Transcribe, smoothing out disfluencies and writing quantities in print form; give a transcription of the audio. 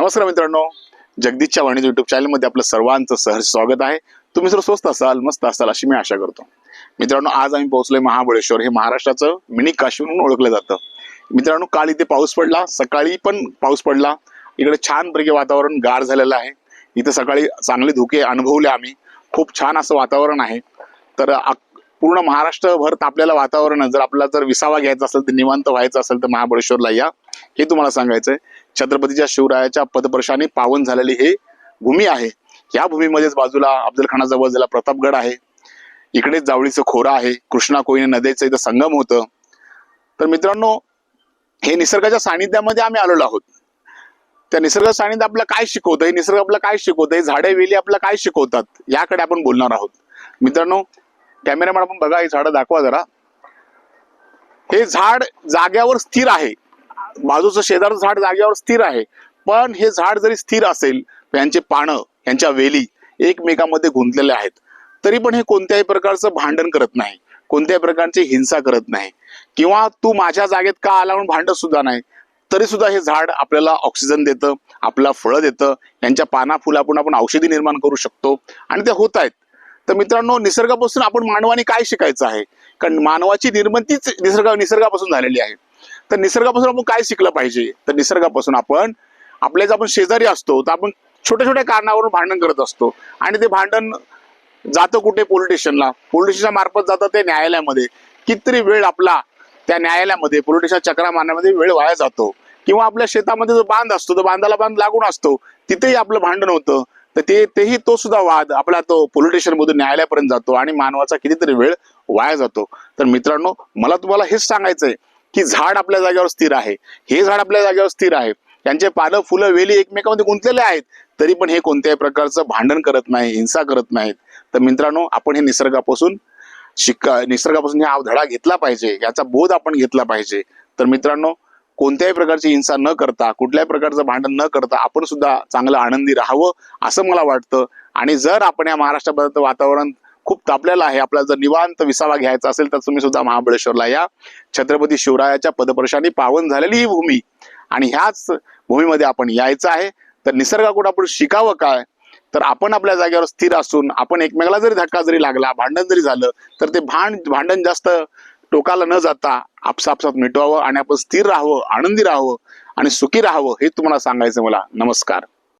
नमस्कार मित्रांनो, जगदीशच्या वाणीच्या युट्यूब चॅनलमध्ये आपलं सर्वांचं सहर्ष स्वागत आहे। तुम्ही सर्व स्वस्त असाल, मस्त असाल अशी मी आशा करतो। मित्रांनो, आज आम्ही पोहोचलोय महाबळेश्वर। हे महाराष्ट्राचं मिनी काश्मीर म्हणून ओळखलं जातं। मित्रांनो, काल इथे पाऊस पडला, सकाळी पण पाऊस पडला। इकडे छानपैकी वातावरण गार झालेलं आहे। इथे सकाळी चांगले धुके अनुभवले आम्ही। खूप छान असं वातावरण आहे। तर पूर्ण महाराष्ट्रभर तापलेलं वातावरण, जर आपल्याला जर विसावा घ्यायचा असेल, तर निवांत व्हायचं असेल तर महाबळेश्वरला या, हे तुम्हाला सांगायचंय। छत्रपतीच्या शिवरायाच्या पदस्पर्शाने पावन झालेली हे भूमी आहे। या भूमीमध्येच बाजूला अफजलखानाजवळ झाला प्रतापगड आहे। इकडेच जावळीचं खोरं आहे। कृष्णा कोयना नदीचं इथं संगम होतं। तर मित्रांनो, हे निसर्गाच्या सानिध्यामध्ये आम्ही आलेलो आहोत। त्या निसर्ग सानिध्य आपल्याला काय शिकवतं, हे निसर्ग आपल्याला काय शिकवतं, हे झाडे वेली आपल्याला काय शिकवतात, याकडे आपण बोलणार आहोत। मित्रांनो, कॅमेरामॅन आपण बघा, हे झाड दाखवा जरा। हे झाड जाग्यावर स्थिर आहे। बाजूचं शेजारचं झाड जागेवर स्थिर आहे, पण हे झाड जरी स्थिर असेल, यांचे पानं, यांच्या वेली एकमेकांमध्ये गुंतलेल्या आहेत, तरी पण हे कोणत्याही प्रकारचं भांडण करत नाही, कोणत्याही प्रकारची हिंसा करत नाही, किंवा तू माझ्या जागेत का आला म्हणून भांडत सुद्धा नाही। तरी सुद्धा हे झाड आपल्याला ऑक्सिजन देतं, आपल्याला फळं देतं। यांच्या पाना फुलातून आपण औषधी निर्माण करू शकतो, आणि ते होत आहेत। तर मित्रांनो, निसर्गापासून आपण मानवाने काय शिकायचं आहे? कारण मानवाची निर्मितीच निसर्गापासून झालेली आहे। तर निसर्गापासून आपण काय शिकलं पाहिजे? तर निसर्गापासून आपण आपण शेजारी असतो, तर आपण छोट्या छोट्या कारणावरून भांडण करत असतो, आणि ते भांडण जातं कुठे? पोलिटिशियनच्या मार्फत जातं ते न्यायालयामध्ये। कितीतरी वेळ आपला त्या न्यायालयामध्ये पोलिटिशियन चक्रा मारण्यामध्ये वेळ वाया जातो। किंवा आपल्या शेतामध्ये जो बांध असतो, तो बांधाला बांध लागून असतो, तिथेही आपलं भांडण होतं। तर तेही तो सुद्धा वाद आपला तो पोलिटिशियन मधून न्यायालयापर्यंत जातो, आणि मानवाचा कितीतरी वेळ वाया जातो। तर मित्रांनो, मला तुम्हाला हेच सांगायचंय की झाड आपल्या जागेवर स्थिर आहे, हे झाड आपल्या जागेवर स्थिर आहे। त्यांचे पानं, फुलं, वेली एकमेकांमध्ये गुंतलेले आहेत, तरी पण हे कोणत्याही प्रकारचं भांडण करत नाही, हिंसा करत नाहीत। तर मित्रांनो, आपण हे निसर्गापासून हा धडा घेतला पाहिजे, याचा बोध आपण घेतला पाहिजे। तर मित्रांनो, कोणत्याही प्रकारची हिंसा न करता, कुठल्याही प्रकारचं भांडण न करता आपण सुद्धा चांगलं आनंदी राहावं, असं मला वाटतं। आणि जर आपण या महाराष्ट्राबद्दल वातावरण खूप तापलेलं आहे, आपल्याला जर निवांत विसावा घ्यायचा असेल, तर तुम्ही सुद्धा महाबळेश्वरला या। छत्रपती शिवरायाच्या पदस्पर्शाने पावन झालेली ही भूमी, आणि ह्याच भूमीमध्ये आपण यायचं आहे। तर निसर्गाकडून आपण शिकावं काय? तर आपण आपल्या जागेवर स्थिर असून, आपण एकमेकाला जरी धक्का जरी लागला, भांडण जरी झालं, तर ते भांडण जास्त टोकाला न जाता आपसापसात मिटवावं, आणि आपण स्थिर राहावं, आनंदी राहावं आणि सुखी राहावं, हे तुम्हाला सांगायचं मला। नमस्कार।